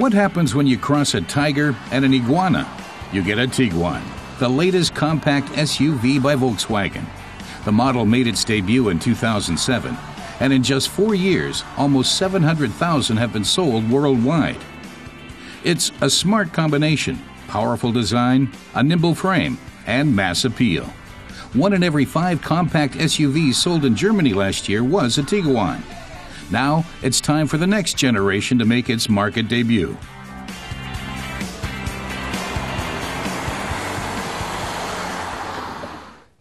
What happens when you cross a tiger and an iguana? You get a Tiguan, the latest compact SUV by Volkswagen. The model made its debut in 2007, and in just 4 years, almost 700,000 have been sold worldwide. It's a smart combination: powerful design, a nimble frame, and mass appeal. 1 in every 5 compact SUVs sold in Germany last year was a Tiguan. Now, it's time for the next generation to make its market debut.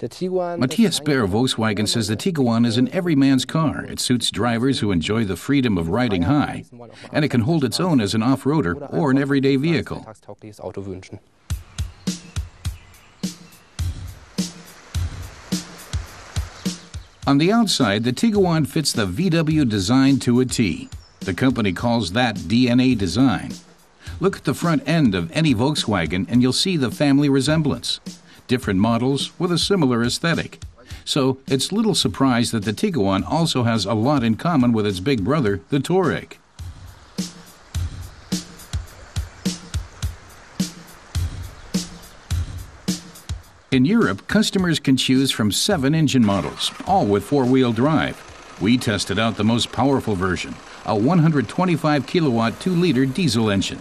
Matthias Baer of Volkswagen says the Tiguan is an everyman's car. It suits drivers who enjoy the freedom of riding high, and it can hold its own as an off-roader or an everyday vehicle. On the outside, the Tiguan fits the VW design to a T. The company calls that DNA design. Look at the front end of any Volkswagen and you'll see the family resemblance. Different models with a similar aesthetic. So it's little surprise that the Tiguan also has a lot in common with its big brother, the Touareg. In Europe, customers can choose from 7 engine models, all with 4-wheel drive. We tested out the most powerful version, a 125-kilowatt 2-liter diesel engine.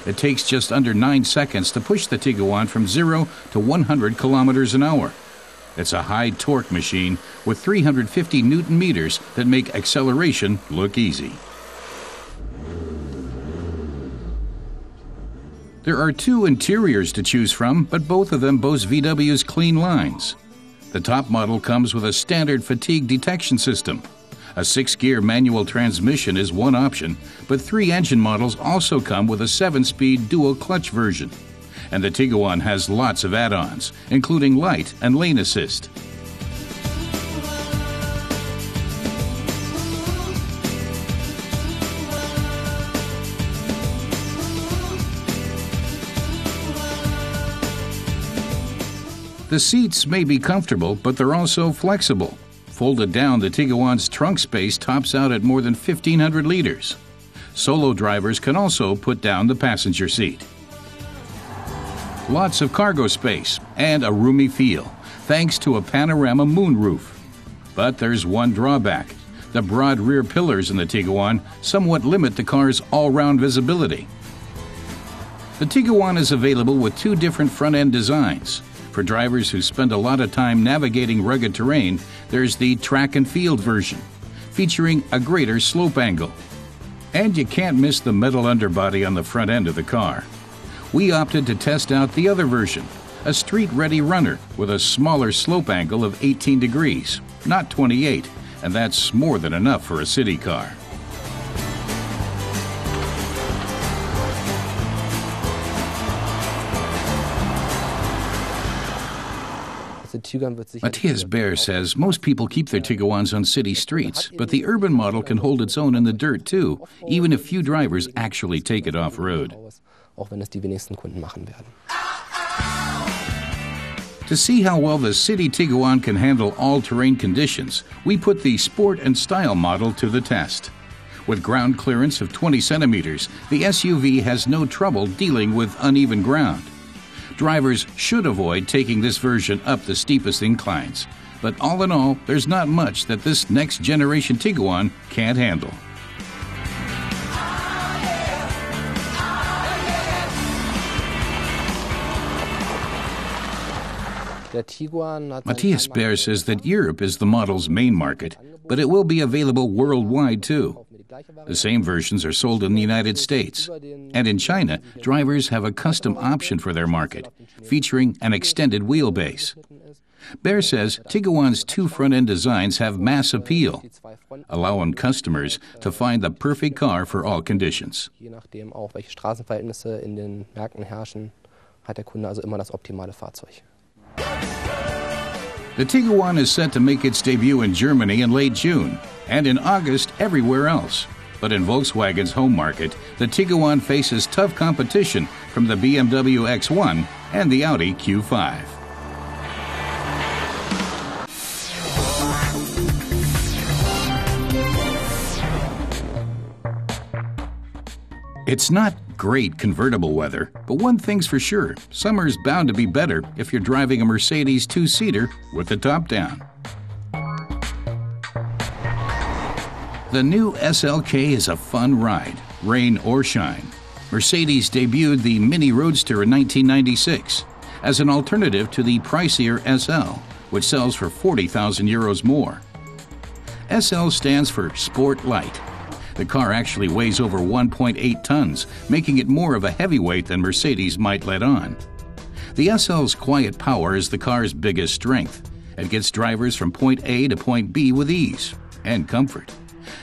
It takes just under 9 seconds to push the Tiguan from 0 to 100 kilometers an hour. It's a high-torque machine with 350 newton-meters that make acceleration look easy. There are 2 interiors to choose from, but both of them boast VW's clean lines. The top model comes with a standard fatigue detection system. A 6-gear manual transmission is one option, but 3 engine models also come with a 7-speed dual-clutch version. And the Tiguan has lots of add-ons, including light and lane assist. The seats may be comfortable, but they're also flexible. Folded down, the Tiguan's trunk space tops out at more than 1,500 liters. Solo drivers can also put down the passenger seat. Lots of cargo space and a roomy feel, thanks to a panorama moonroof. But there's one drawback. The broad rear pillars in the Tiguan somewhat limit the car's all-round visibility. The Tiguan is available with 2 different front-end designs. For drivers who spend a lot of time navigating rugged terrain, there's the track and field version, featuring a greater slope angle. And you can't miss the metal underbody on the front end of the car. We opted to test out the other version, a street-ready runner with a smaller slope angle of 18 degrees, not 28, and that's more than enough for a city car. Matthias Baer says most people keep their Tiguans on city streets, but the urban model can hold its own in the dirt too, even if few drivers actually take it off-road. To see how well the city Tiguan can handle all-terrain conditions, we put the Sport and Style model to the test. With ground clearance of 20 centimeters, the SUV has no trouble dealing with uneven ground. Drivers should avoid taking this version up the steepest inclines. But all in all, there's not much that this next-generation Tiguan can't handle. Matthias Baer says that Europe is the model's main market, but it will be available worldwide too. The same versions are sold in the United States. And in China, drivers have a custom option for their market, featuring an extended wheelbase. Baer says Tiguan's 2 front-end designs have mass appeal, allowing customers to find the perfect car for all conditions. The Tiguan is set to make its debut in Germany in late June, and in August everywhere else. But in Volkswagen's home market, the Tiguan faces tough competition from the BMW X1 and the Audi Q5. It's not great convertible weather, but one thing's for sure, summer's bound to be better if you're driving a Mercedes two-seater with the top down. The new SLK is a fun ride, rain or shine. Mercedes debuted the Mini Roadster in 1996 as an alternative to the pricier SL, which sells for €40,000 more. SL stands for Sport Light. The car actually weighs over 1.8 tons, making it more of a heavyweight than Mercedes might let on. The SL's quiet power is the car's biggest strength. It gets drivers from point A to point B with ease and comfort.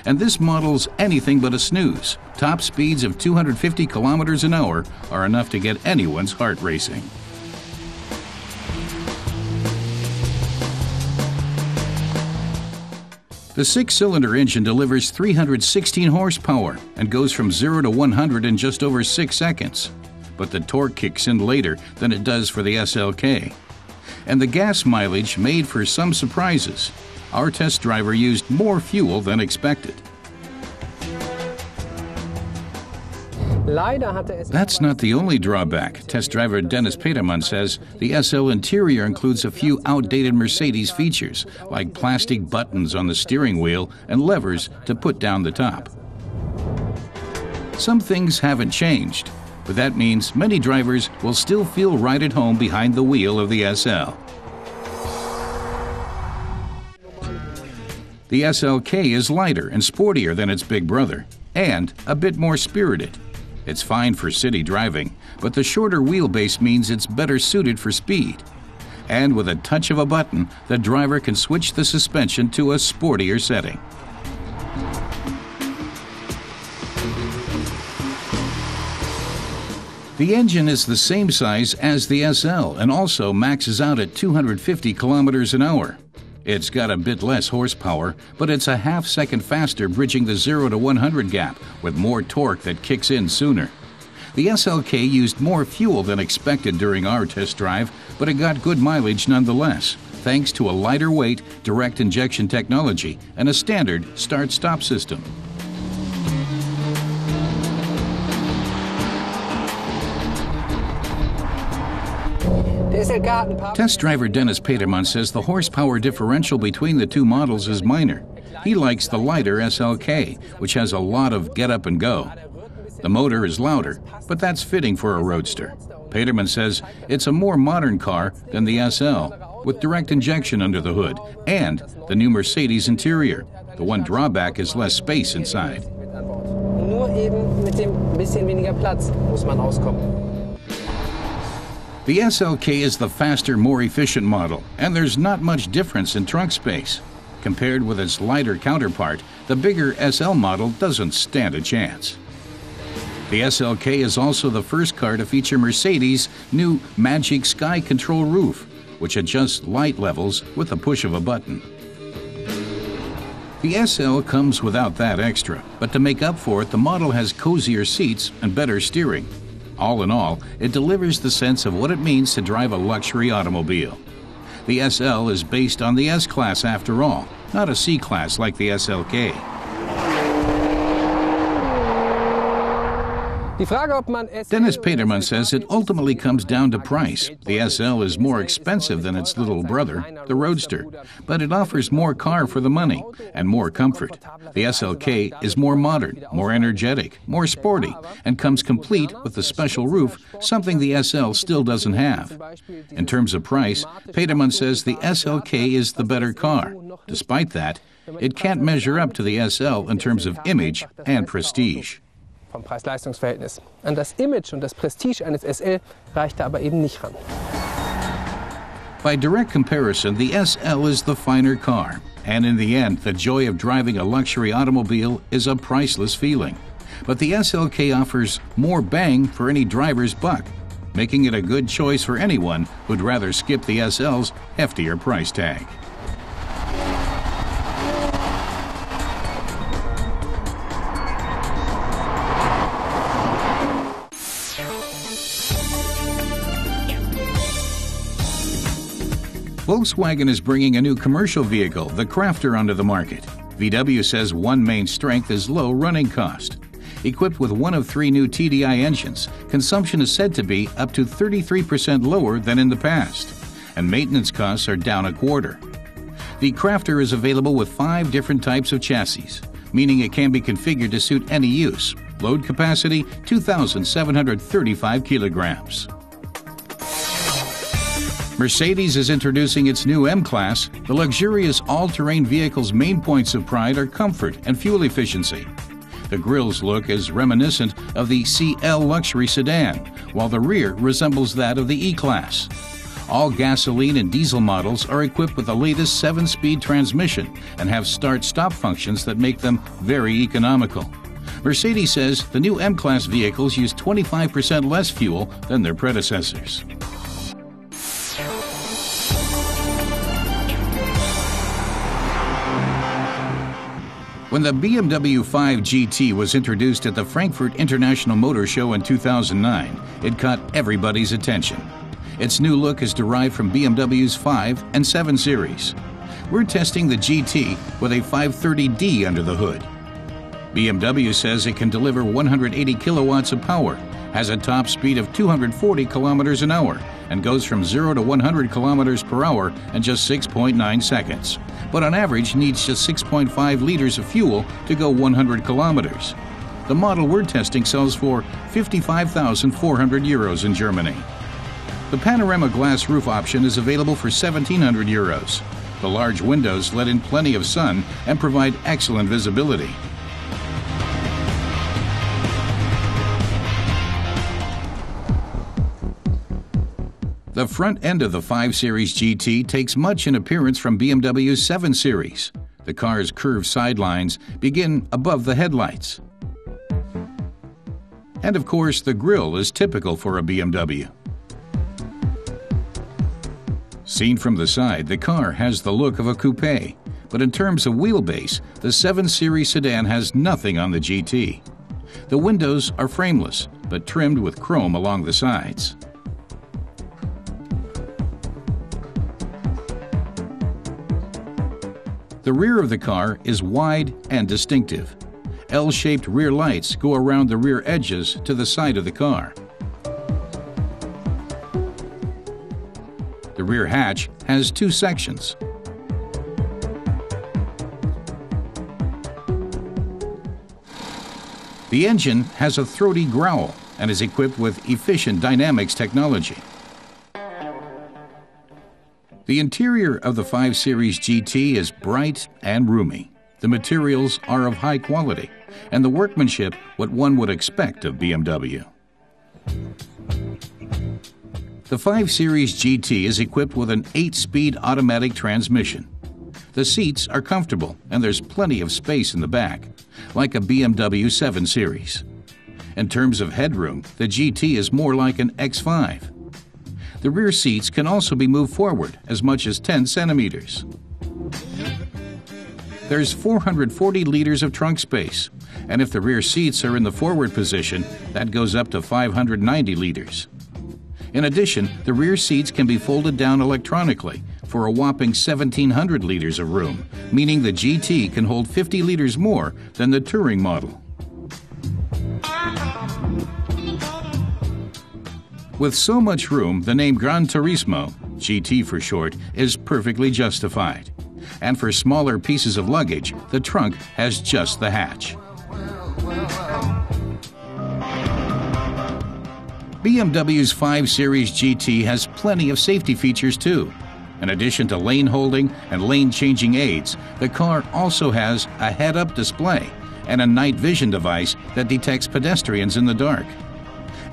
And this model's anything but a snooze. Top speeds of 250 kilometers an hour are enough to get anyone's heart racing. The six-cylinder engine delivers 316 horsepower and goes from 0 to 100 in just over 6 seconds. But the torque kicks in later than it does for the SLK. And the gas mileage made for some surprises. Our test driver used more fuel than expected. That's not the only drawback. Test driver Dennis Peterman says the SL interior includes a few outdated Mercedes features, like plastic buttons on the steering wheel and levers to put down the top. Some things haven't changed, but that means many drivers will still feel right at home behind the wheel of the SL. The SLK is lighter and sportier than its big brother, and a bit more spirited. It's fine for city driving, but the shorter wheelbase means it's better suited for speed. And with a touch of a button, the driver can switch the suspension to a sportier setting. The engine is the same size as the SL and also maxes out at 250 kilometers an hour. It's got a bit less horsepower, but it's a half-second faster, bridging the 0 to 100 gap with more torque that kicks in sooner. The SLK used more fuel than expected during our test drive, but it got good mileage nonetheless, thanks to a lighter weight, direct injection technology and a standard start-stop system. Test driver Dennis Peterman says the horsepower differential between the two models is minor. He likes the lighter SLK, which has a lot of get up and go. The motor is louder, but that's fitting for a roadster. Peterman says it's a more modern car than the SL, with direct injection under the hood and the new Mercedes interior. The one drawback is less space inside. The SLK is the faster, more efficient model, and there's not much difference in trunk space. Compared with its lighter counterpart, the bigger SL model doesn't stand a chance. The SLK is also the first car to feature Mercedes' new Magic Sky Control roof, which adjusts light levels with the push of a button. The SL comes without that extra, but to make up for it, the model has cozier seats and better steering. All in all, it delivers the sense of what it means to drive a luxury automobile. The SL is based on the S-Class after all, not a C-Class like the SLK. Dennis Peterman says it ultimately comes down to price. The SL is more expensive than its little brother, the Roadster, but it offers more car for the money and more comfort. The SLK is more modern, more energetic, more sporty, and comes complete with a special roof, something the SL still doesn't have. In terms of price, Peterman says the SLK is the better car. Despite that, it can't measure up to the SL in terms of image and prestige. Vom Preis-Leistungs-Verhältnis. An das Image und das Prestige eines SL reicht aber eben nicht ran. By direct comparison, the SL is the finer car, and in the end, the joy of driving a luxury automobile is a priceless feeling. But the SLK offers more bang for any driver's buck, making it a good choice for anyone who'd rather skip the SL's heftier price tag. Volkswagen is bringing a new commercial vehicle, the Crafter, onto the market. VW says one main strength is low running cost. Equipped with one of 3 new TDI engines, consumption is said to be up to 33% lower than in the past, and maintenance costs are down a quarter. The Crafter is available with 5 different types of chassis, meaning it can be configured to suit any use. Load capacity, 2,735 kilograms. Mercedes is introducing its new M-Class. The luxurious all-terrain vehicle's main points of pride are comfort and fuel efficiency. The grille's look is reminiscent of the CL luxury sedan, while the rear resembles that of the E-Class. All gasoline and diesel models are equipped with the latest 7-speed transmission and have start-stop functions that make them very economical. Mercedes says the new M-Class vehicles use 25% less fuel than their predecessors. When the BMW 5 GT was introduced at the Frankfurt International Motor Show in 2009, it caught everybody's attention. Its new look is derived from BMW's 5 and 7 Series. We're testing the GT with a 530D under the hood. BMW says it can deliver 180 kilowatts of power, has a top speed of 240 kilometers an hour, and goes from 0 to 100 kilometers per hour in just 6.9 seconds. But on average needs just 6.5 liters of fuel to go 100 kilometers. The model we're testing sells for 55,400 euros in Germany. The panorama glass roof option is available for 1,700 euros. The large windows let in plenty of sun and provide excellent visibility. The front end of the 5 Series GT takes much in appearance from BMW's 7 Series. The car's curved sidelines begin above the headlights. And of course, the grille is typical for a BMW. Seen from the side, the car has the look of a coupe, but in terms of wheelbase, the 7 Series sedan has nothing on the GT. The windows are frameless, but trimmed with chrome along the sides. The rear of the car is wide and distinctive. L-shaped rear lights go around the rear edges to the side of the car. The rear hatch has 2 sections. The engine has a throaty growl and is equipped with efficient dynamics technology. The interior of the 5 Series GT is bright and roomy. The materials are of high quality, and the workmanship what one would expect of BMW. The 5 Series GT is equipped with an 8-speed automatic transmission. The seats are comfortable, and there's plenty of space in the back, like a BMW 7 Series. In terms of headroom, the GT is more like an X5. The rear seats can also be moved forward as much as 10 centimeters. There's 440 liters of trunk space, and if the rear seats are in the forward position, that goes up to 590 liters. In addition, the rear seats can be folded down electronically for a whopping 1,700 liters of room, meaning the GT can hold 50 liters more than the Touring model. With so much room, the name Gran Turismo, GT for short, is perfectly justified. And for smaller pieces of luggage, the trunk has just the hatch. BMW's 5 Series GT has plenty of safety features too. In addition to lane holding and lane changing aids, the car also has a head-up display and a night vision device that detects pedestrians in the dark.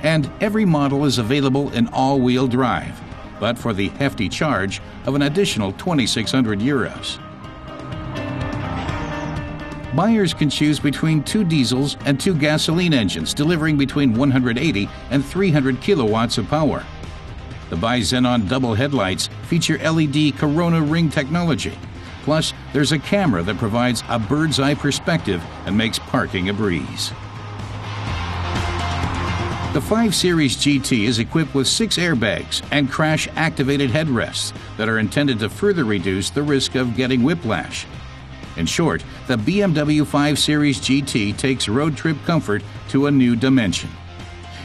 And every model is available in all-wheel drive, but for the hefty charge of an additional 2,600 euros. Buyers can choose between 2 diesels and 2 gasoline engines, delivering between 180 and 300 kilowatts of power. The bi-xenon double headlights feature LED corona ring technology. Plus, there's a camera that provides a bird's-eye perspective and makes parking a breeze. The 5 Series GT is equipped with 6 airbags and crash-activated headrests that are intended to further reduce the risk of getting whiplash. In short, the BMW 5 Series GT takes road trip comfort to a new dimension.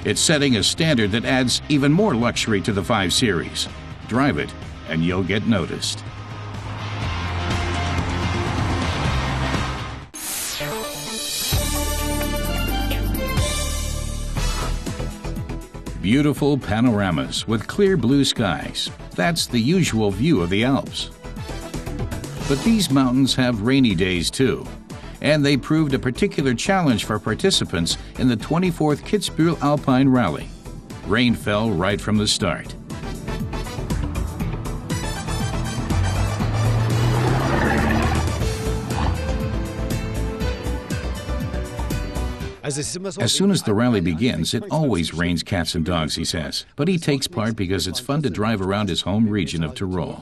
It's setting a standard that adds even more luxury to the 5 Series. Drive it, and you'll get noticed. Beautiful panoramas with clear blue skies. That's the usual view of the Alps. But these mountains have rainy days too, and they proved a particular challenge for participants in the 24th Kitzbuhel Alpine Rally. Rain fell right from the start. As soon as the rally begins, it always rains cats and dogs, he says. But he takes part because it's fun to drive around his home region of Tyrol.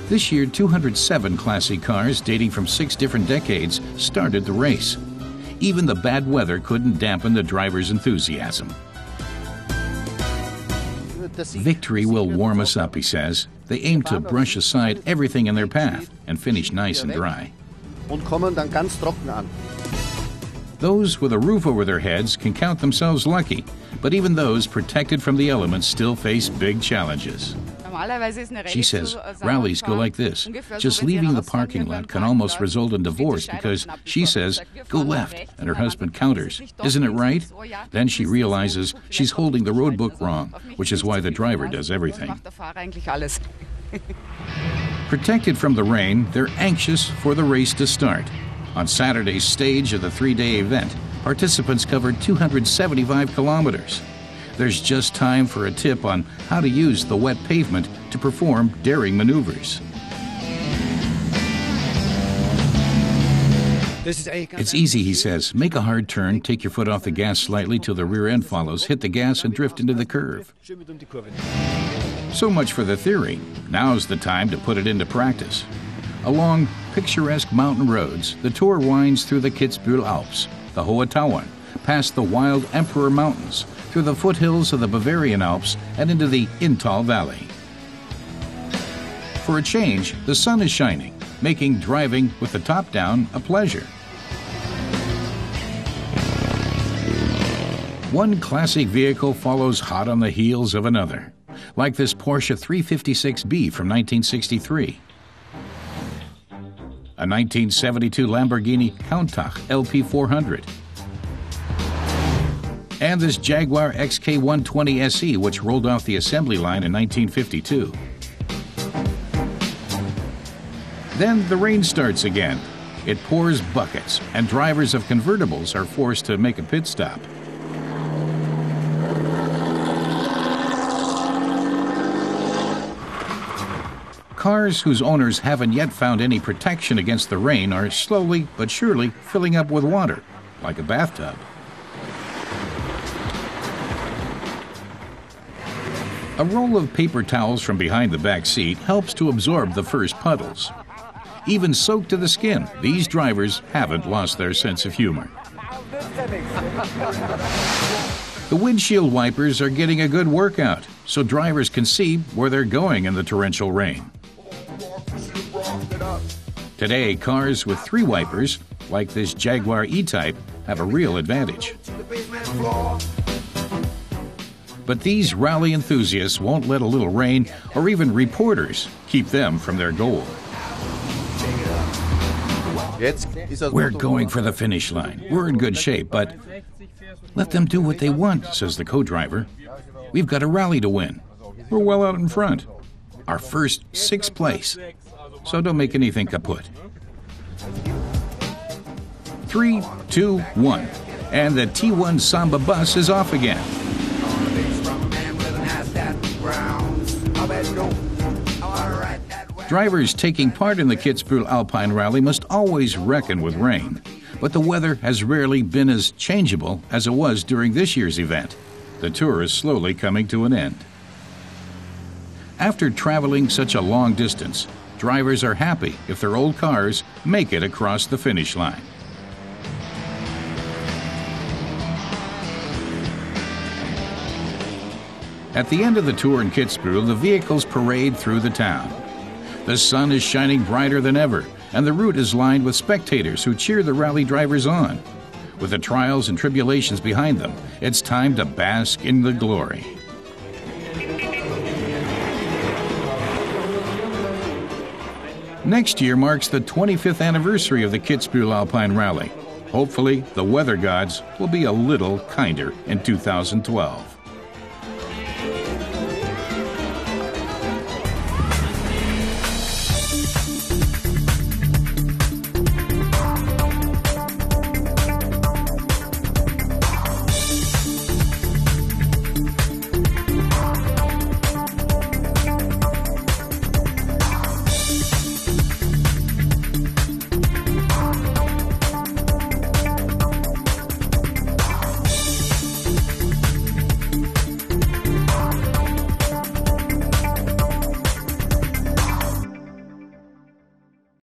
This year, 207 classic cars dating from 6 different decades started the race. Even the bad weather couldn't dampen the drivers' enthusiasm. Victory will warm us up, he says. They aim to brush aside everything in their path and finish nice and dry. Those with a roof over their heads can count themselves lucky, but even those protected from the elements still face big challenges. She says rallies go like this. Just leaving the parking lot can almost result in divorce because she says, "Go left," and her husband counters, "Isn't it right?" Then she realizes she's holding the road book wrong, which is why the driver does everything. Protected from the rain, they're anxious for the race to start. On Saturday's stage of the 3-day event, participants covered 275 kilometers. There's just time for a tip on how to use the wet pavement to perform daring maneuvers. It's easy, he says. Make a hard turn, take your foot off the gas slightly till the rear end follows, hit the gas and drift into the curve. So much for the theory. Now's the time to put it into practice. Along picturesque mountain roads, the tour winds through the Kitzbuhel Alps, the Hohe Tauern, past the wild Emperor Mountains, through the foothills of the Bavarian Alps, and into the Inntal Valley. For a change, the sun is shining, making driving with the top down a pleasure. One classic vehicle follows hot on the heels of another, like this Porsche 356B from 1963, a 1972 Lamborghini Countach LP400, and this Jaguar XK120 SE, which rolled off the assembly line in 1952. Then the rain starts again. It pours buckets, and drivers of convertibles are forced to make a pit stop. Cars whose owners haven't yet found any protection against the rain are slowly but surely filling up with water, like a bathtub. A roll of paper towels from behind the back seat helps to absorb the first puddles. Even soaked to the skin, these drivers haven't lost their sense of humor. The windshield wipers are getting a good workout, so drivers can see where they're going in the torrential rain. Today, cars with 3 wipers, like this Jaguar E-Type, have a real advantage. But these rally enthusiasts won't let a little rain or even reporters keep them from their goal. We're going for the finish line. We're in good shape, but let them do what they want, says the co-driver. We've got a rally to win. We're well out in front. Our first 6th place. So don't make anything kaput. 3, 2, 1. And the Tiguan Samba bus is off again. Drivers taking part in the Kitzbuhel Alpine Rally must always reckon with rain, but the weather has rarely been as changeable as it was during this year's event. The tour is slowly coming to an end. After traveling such a long distance, drivers are happy if their old cars make it across the finish line. At the end of the tour in Kitzbuhel, the vehicles parade through the town. The sun is shining brighter than ever, and the route is lined with spectators who cheer the rally drivers on. With the trials and tribulations behind them, it's time to bask in the glory. Next year marks the 25th anniversary of the Kitzbuhel Alpine Rally. Hopefully, the weather gods will be a little kinder in 2012.